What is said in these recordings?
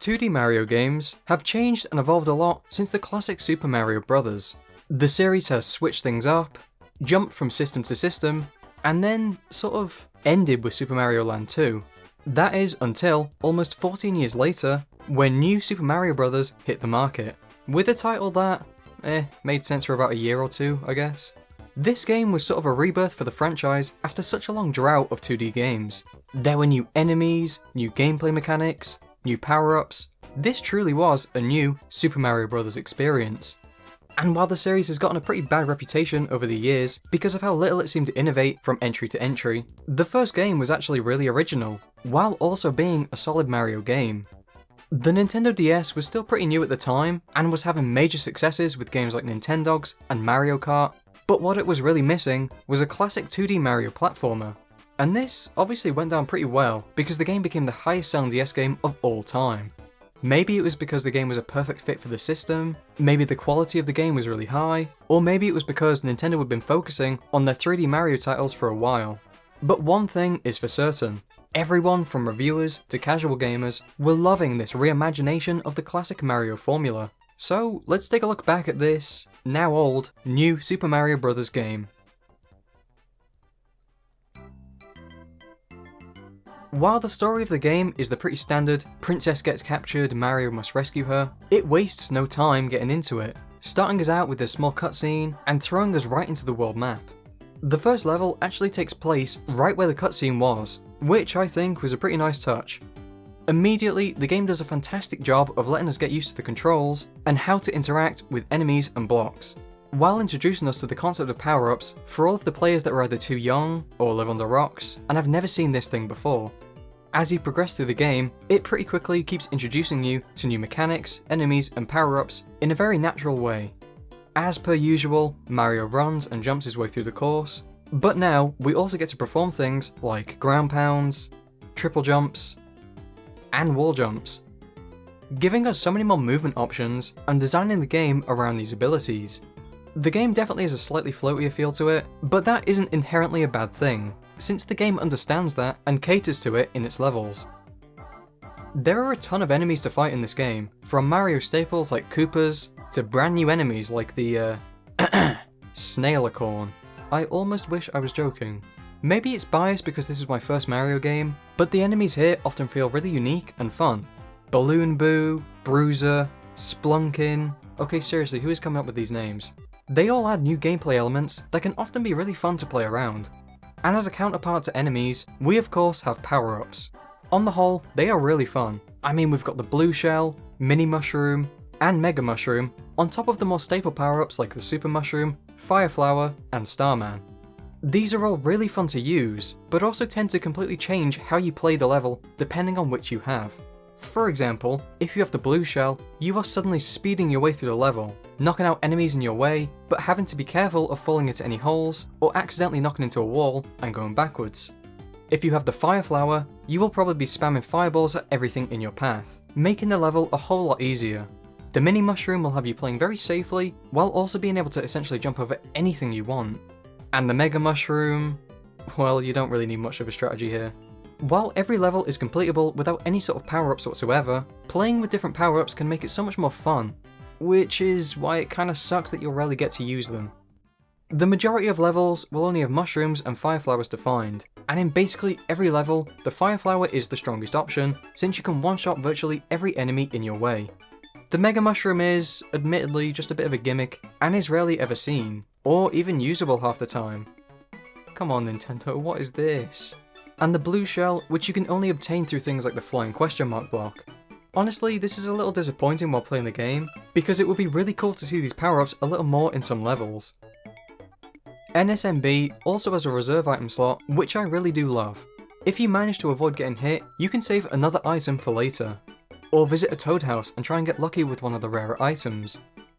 2D Mario games have changed and evolved a lot since the classic Super Mario Bros. The series has switched things up, jumped from system to system, and then sort of ended with Super Mario Land 2. That is until almost 14 years later, when New Super Mario Bros. Hit the market, with a title that, made sense for about a year or two, I guess. This game was sort of a rebirth for the franchise after such a long drought of 2D games. There were new enemies, new gameplay mechanics, new power-ups. This truly was a new Super Mario Bros. Experience. And while the series has gotten a pretty bad reputation over the years because of how little it seemed to innovate from entry to entry, the first game was actually really original, while also being a solid Mario game. The Nintendo DS was still pretty new at the time, and was having major successes with games like Nintendogs and Mario Kart, but what it was really missing was a classic 2D Mario platformer. And this obviously went down pretty well, because the game became the highest selling DS game of all time. Maybe it was because the game was a perfect fit for the system, maybe the quality of the game was really high, or maybe it was because Nintendo had been focusing on their 3D Mario titles for a while. But one thing is for certain, everyone from reviewers to casual gamers were loving this reimagination of the classic Mario formula. So let's take a look back at this, now old, new Super Mario Bros. Game. While the story of the game is the pretty standard, princess gets captured, Mario must rescue her, it wastes no time getting into it, starting us out with this small cutscene and throwing us right into the world map. The first level actually takes place right where the cutscene was, which I think was a pretty nice touch. Immediately, the game does a fantastic job of letting us get used to the controls and how to interact with enemies and blocks, while introducing us to the concept of power-ups for all of the players that are either too young or live under rocks and have never seen this thing before. As you progress through the game, it pretty quickly keeps introducing you to new mechanics, enemies and power-ups in a very natural way. As per usual, Mario runs and jumps his way through the course, but now we also get to perform things like ground pounds, triple jumps, and wall jumps, giving us so many more movement options and designing the game around these abilities. The game definitely has a slightly floatier feel to it, but that isn't inherently a bad thing, since the game understands that and caters to it in its levels. There are a ton of enemies to fight in this game, from Mario staples like Koopas, to brand new enemies like the Snailicorn. I almost wish I was joking. Maybe it's biased because this is my first Mario game, but the enemies here often feel really unique and fun. Balloon Boo, Bruiser, Splunkin. Okay, seriously, who is coming up with these names? They all add new gameplay elements that can often be really fun to play around. And as a counterpart to enemies, we of course have power-ups. On the whole, they are really fun. I mean, we've got the Blue Shell, Mini Mushroom, and Mega Mushroom, on top of the more staple power-ups like the Super Mushroom, Fire Flower, and Starman. These are all really fun to use, but also tend to completely change how you play the level depending on which you have. For example, if you have the Blue Shell, you are suddenly speeding your way through the level, knocking out enemies in your way, but having to be careful of falling into any holes, or accidentally knocking into a wall and going backwards. If you have the Fire Flower, you will probably be spamming fireballs at everything in your path, making the level a whole lot easier. The Mini Mushroom will have you playing very safely, while also being able to essentially jump over anything you want. And the Mega Mushroom, well, you don't really need much of a strategy here. While every level is completable without any sort of power-ups whatsoever, playing with different power-ups can make it so much more fun, which is why it kinda sucks that you'll rarely get to use them. The majority of levels will only have mushrooms and fire flowers to find, and in basically every level, the fire flower is the strongest option, since you can one-shot virtually every enemy in your way. The Mega Mushroom is, admittedly, just a bit of a gimmick, and is rarely ever seen, or even usable half the time. Come on Nintendo, what is this? And the Blue Shell, which you can only obtain through things like the flying question mark block. Honestly, this is a little disappointing while playing the game, because it would be really cool to see these power-ups a little more in some levels. NSMB also has a reserve item slot, which I really do love. If you manage to avoid getting hit, you can save another item for later. Or visit a Toad House and try and get lucky with one of the rarer items.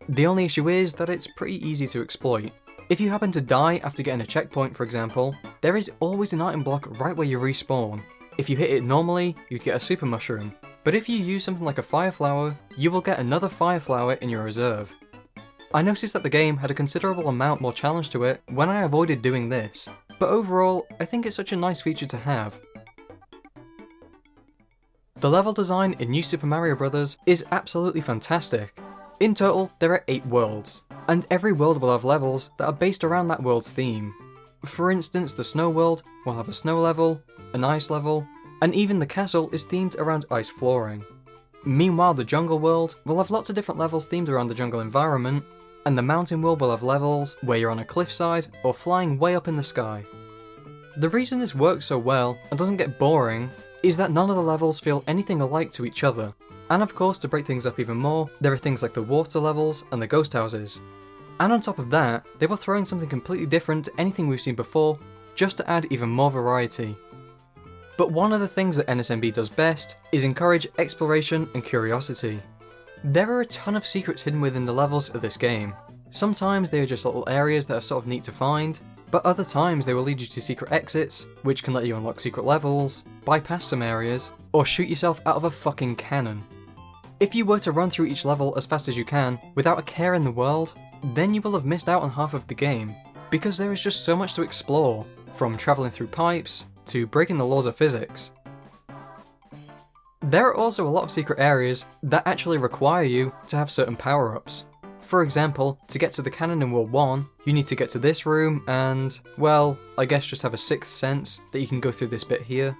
The only issue is that it's pretty easy to exploit. If you happen to die after getting a checkpoint, for example, there is always an item block right where you respawn. If you hit it normally, you'd get a Super Mushroom, but if you use something like a Fire Flower, you will get another Fire Flower in your reserve. I noticed that the game had a considerable amount more challenge to it when I avoided doing this, but overall, I think it's such a nice feature to have. The level design in New Super Mario Bros. Is absolutely fantastic. In total, there are 8 worlds, and every world will have levels that are based around that world's theme. For instance, the Snow World will have a snow level, an ice level, and even the castle is themed around ice flooring. Meanwhile, the Jungle World will have lots of different levels themed around the jungle environment, and the Mountain World will have levels where you're on a cliffside or flying way up in the sky. The reason this works so well and doesn't get boring is that none of the levels feel anything alike to each other. And of course, to break things up even more, there are things like the water levels and the ghost houses. And on top of that, they were throwing something completely different to anything we've seen before, just to add even more variety. But one of the things that NSMB does best is encourage exploration and curiosity. There are a ton of secrets hidden within the levels of this game. Sometimes they are just little areas that are sort of neat to find, but other times they will lead you to secret exits, which can let you unlock secret levels, bypass some areas, or shoot yourself out of a fucking cannon. If you were to run through each level as fast as you can, without a care in the world, then you will have missed out on half of the game, because there is just so much to explore, from travelling through pipes, to breaking the laws of physics. There are also a lot of secret areas that actually require you to have certain power-ups. For example, to get to the cannon in World 1, you need to get to this room and, well, I guess just have a sixth sense that you can go through this bit here.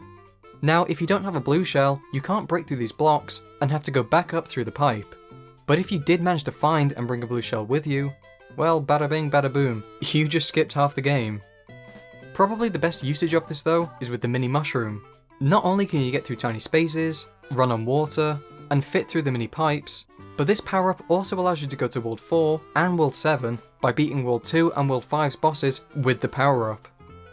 Now, if you don't have a blue shell, you can't break through these blocks and have to go back up through the pipe. But if you did manage to find and bring a blue shell with you, well, bada bing, bada boom, you just skipped half the game. Probably the best usage of this though is with the mini mushroom. Not only can you get through tiny spaces, run on water, and fit through the mini pipes, but this power-up also allows you to go to World 4 and World 7 by beating World 2 and World 5's bosses with the power-up.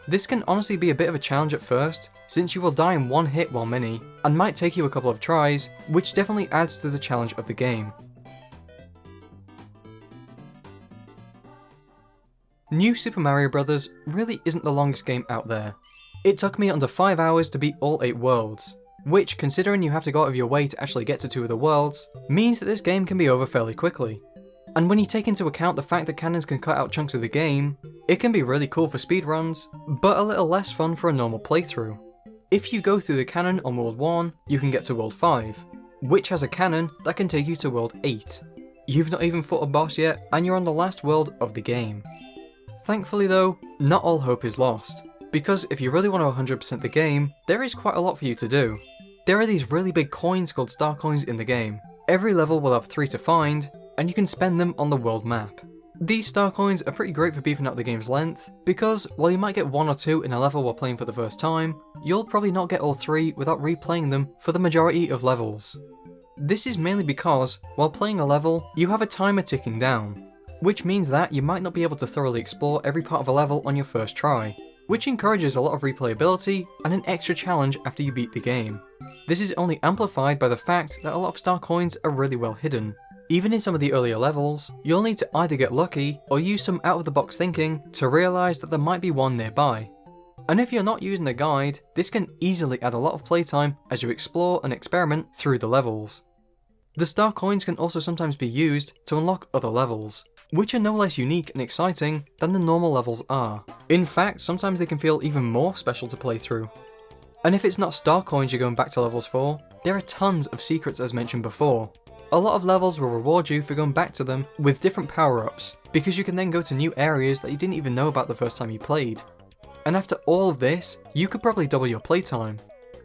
This can honestly be a bit of a challenge at first, since you will die in one hit while mini, and might take you a couple of tries, which definitely adds to the challenge of the game. New Super Mario Bros. Really isn't the longest game out there. It took me under 5 hours to beat all 8 worlds, which, considering you have to go out of your way to actually get to 2 of the worlds, means that this game can be over fairly quickly. And when you take into account the fact that cannons can cut out chunks of the game, it can be really cool for speedruns, but a little less fun for a normal playthrough. If you go through the cannon on World 1, you can get to World 5, which has a cannon that can take you to World 8. You've not even fought a boss yet, and you're on the last world of the game. Thankfully though, not all hope is lost, because if you really want to 100% the game, there is quite a lot for you to do. There are these really big coins called star coins in the game. Every level will have 3 to find, and you can spend them on the world map. These star coins are pretty great for beefing up the game's length, because while you might get 1 or 2 in a level while playing for the first time, you'll probably not get all 3 without replaying them for the majority of levels. This is mainly because, while playing a level, you have a timer ticking down, which means that you might not be able to thoroughly explore every part of a level on your first try, which encourages a lot of replayability and an extra challenge after you beat the game. This is only amplified by the fact that a lot of star coins are really well hidden. Even in some of the earlier levels, you'll need to either get lucky or use some out-of-the-box thinking to realise that there might be one nearby. And if you're not using a guide, this can easily add a lot of playtime as you explore and experiment through the levels. The star coins can also sometimes be used to unlock other levels, which are no less unique and exciting than the normal levels are. In fact, sometimes they can feel even more special to play through. And if it's not star coins you're going back to levels for, there are tons of secrets as mentioned before. A lot of levels will reward you for going back to them with different power-ups, because you can then go to new areas that you didn't even know about the first time you played. And after all of this, you could probably double your playtime.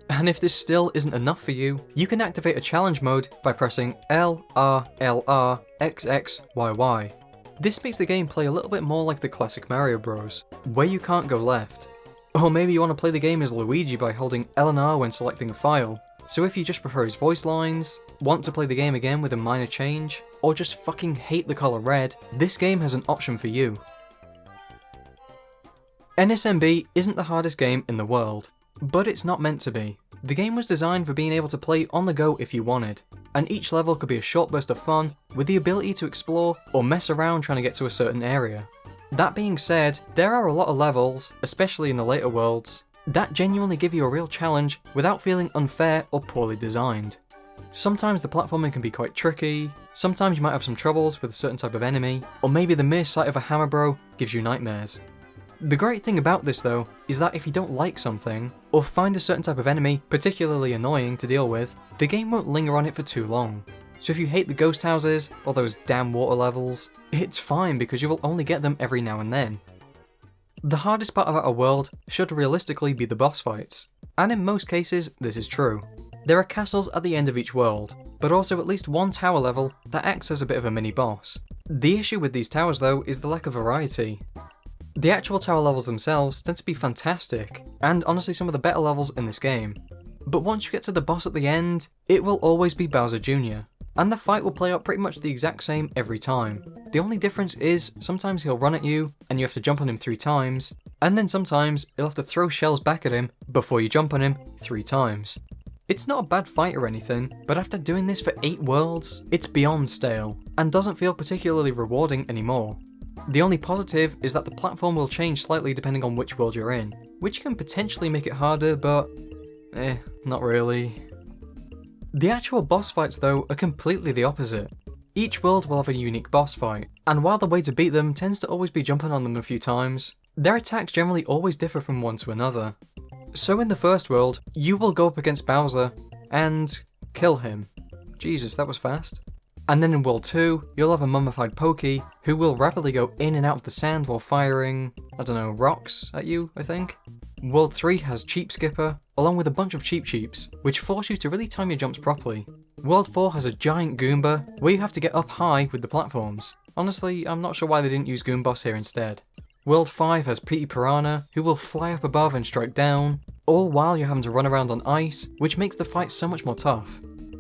And if this still isn't enough for you, you can activate a challenge mode by pressing L, R, L, R, X, X, Y, Y. This makes the game play a little bit more like the classic Mario Bros, where you can't go left. Or maybe you want to play the game as Luigi by holding L and R when selecting a file. So if you just prefer his voice lines, want to play the game again with a minor change, or just fucking hate the colour red, this game has an option for you. NSMB isn't the hardest game in the world, but it's not meant to be. The game was designed for being able to play on the go if you wanted, and each level could be a short burst of fun with the ability to explore or mess around trying to get to a certain area. That being said, there are a lot of levels, especially in the later worlds, that genuinely give you a real challenge without feeling unfair or poorly designed. Sometimes the platforming can be quite tricky, sometimes you might have some troubles with a certain type of enemy, or maybe the mere sight of a hammer bro gives you nightmares. The great thing about this though, is that if you don't like something, or find a certain type of enemy particularly annoying to deal with, the game won't linger on it for too long. So if you hate the ghost houses, or those damn water levels, it's fine because you will only get them every now and then. The hardest part about a world should realistically be the boss fights, and in most cases this is true. There are castles at the end of each world, but also at least one tower level that acts as a bit of a mini boss. The issue with these towers though is the lack of variety. The actual tower levels themselves tend to be fantastic, and honestly some of the better levels in this game. But once you get to the boss at the end, it will always be Bowser Jr., and the fight will play out pretty much the exact same every time. The only difference is, sometimes he'll run at you, and you have to jump on him 3 times, and then sometimes you'll have to throw shells back at him before you jump on him 3 times. It's not a bad fight or anything, but after doing this for 8 worlds, it's beyond stale, and doesn't feel particularly rewarding anymore. The only positive is that the platform will change slightly depending on which world you're in, which can potentially make it harder, but not really. The actual boss fights though are completely the opposite. Each world will have a unique boss fight, and while the way to beat them tends to always be jumping on them a few times, their attacks generally always differ from one to another. So in the first world, you will go up against Bowser and kill him. Jesus, that was fast. And then in World 2, you'll have a mummified Pokey who will rapidly go in and out of the sand while firing, rocks at you, I think. World 3 has Cheap Skipper, along with a bunch of Cheap Cheeps, which force you to really time your jumps properly. World 4 has a giant Goomba, where you have to get up high with the platforms. Honestly, I'm not sure why they didn't use Goomboss here instead. World 5 has Petey Piranha, who will fly up above and strike down, all while you're having to run around on ice, which makes the fight so much more tough.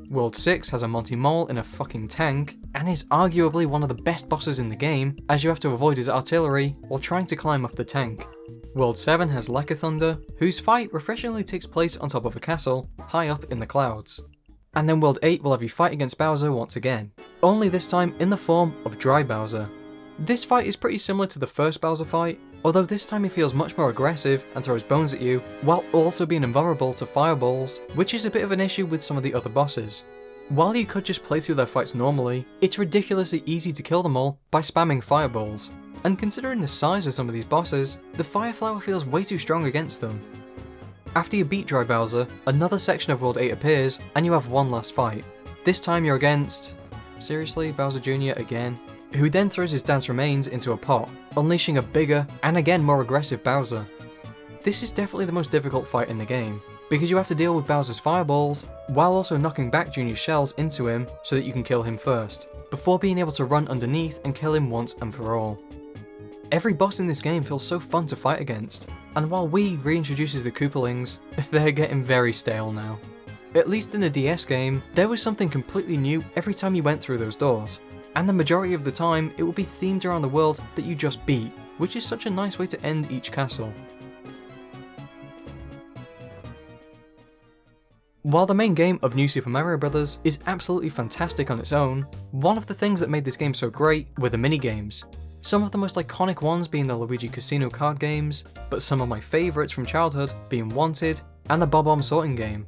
World 6 has a Monty Mole in a fucking tank, and is arguably one of the best bosses in the game, as you have to avoid his artillery while trying to climb up the tank. World 7 has Like a Thunder, whose fight refreshingly takes place on top of a castle, high up in the clouds. And then World 8 will have you fight against Bowser once again, only this time in the form of Dry Bowser. This fight is pretty similar to the first Bowser fight, although this time he feels much more aggressive and throws bones at you, while also being invulnerable to fireballs, which is a bit of an issue with some of the other bosses. While you could just play through their fights normally, it's ridiculously easy to kill them all by spamming fireballs, and considering the size of some of these bosses, the Fire Flower feels way too strong against them. After you beat Dry Bowser, another section of World 8 appears, and you have one last fight. This time you're against... seriously, Bowser Jr. again? Who then throws his dance remains into a pot, unleashing a bigger, and again more aggressive Bowser. This is definitely the most difficult fight in the game, because you have to deal with Bowser's fireballs, while also knocking back Junior's shells into him so that you can kill him first, before being able to run underneath and kill him once and for all. Every boss in this game feels so fun to fight against, and while Wii reintroduces the Koopalings, they're getting very stale now. At least in the DS game, there was something completely new every time you went through those doors. And the majority of the time, it will be themed around the world that you just beat, which is such a nice way to end each castle. While the main game of New Super Mario Bros. Is absolutely fantastic on its own, one of the things that made this game so great were the minigames. Some of the most iconic ones being the Luigi Casino card games, but some of my favourites from childhood being Wanted and the Bob-omb sorting game.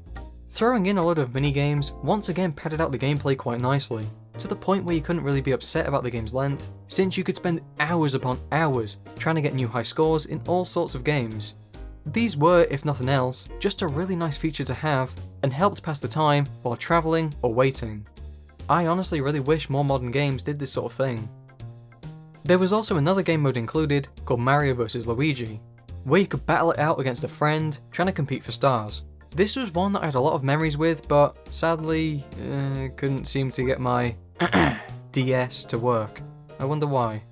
Throwing in a load of minigames once again padded out the gameplay quite nicely, to the point where you couldn't really be upset about the game's length, since you could spend hours upon hours trying to get new high scores in all sorts of games. These were, if nothing else, just a really nice feature to have, and helped pass the time while travelling or waiting. I honestly really wish more modern games did this sort of thing. There was also another game mode included called Mario vs Luigi, where you could battle it out against a friend trying to compete for stars. This was one that I had a lot of memories with, but sadly, couldn't seem to get my DS to work. I wonder why.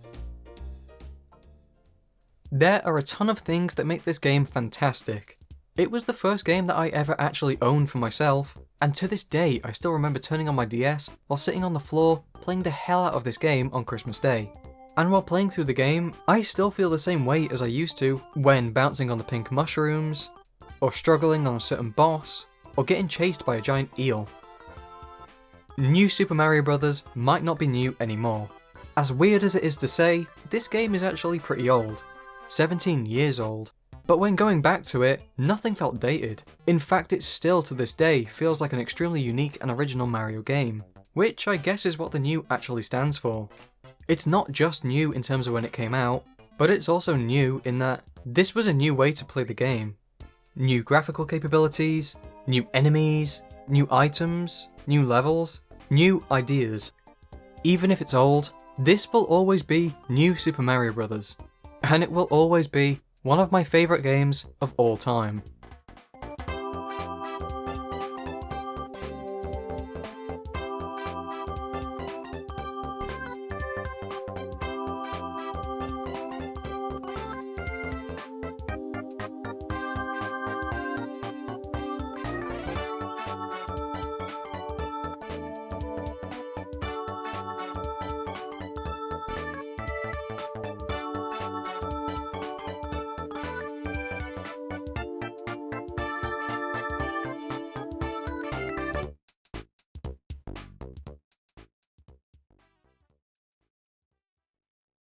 There are a ton of things that make this game fantastic. It was the first game that I ever actually owned for myself, and to this day I still remember turning on my DS while sitting on the floor playing the hell out of this game on Christmas Day. And while playing through the game, I still feel the same way as I used to when bouncing on the pink mushrooms, or struggling on a certain boss, or getting chased by a giant eel. New Super Mario Bros. Might not be new anymore. As weird as it is to say, this game is actually pretty old. 17 years old. But when going back to it, nothing felt dated. In fact, it still to this day feels like an extremely unique and original Mario game, which I guess is what the new actually stands for. It's not just new in terms of when it came out, but it's also new in that this was a new way to play the game. New graphical capabilities, new enemies, new items, new levels, new ideas. Even if it's old, this will always be New Super Mario Bros. And it will always be one of my favourite games of all time.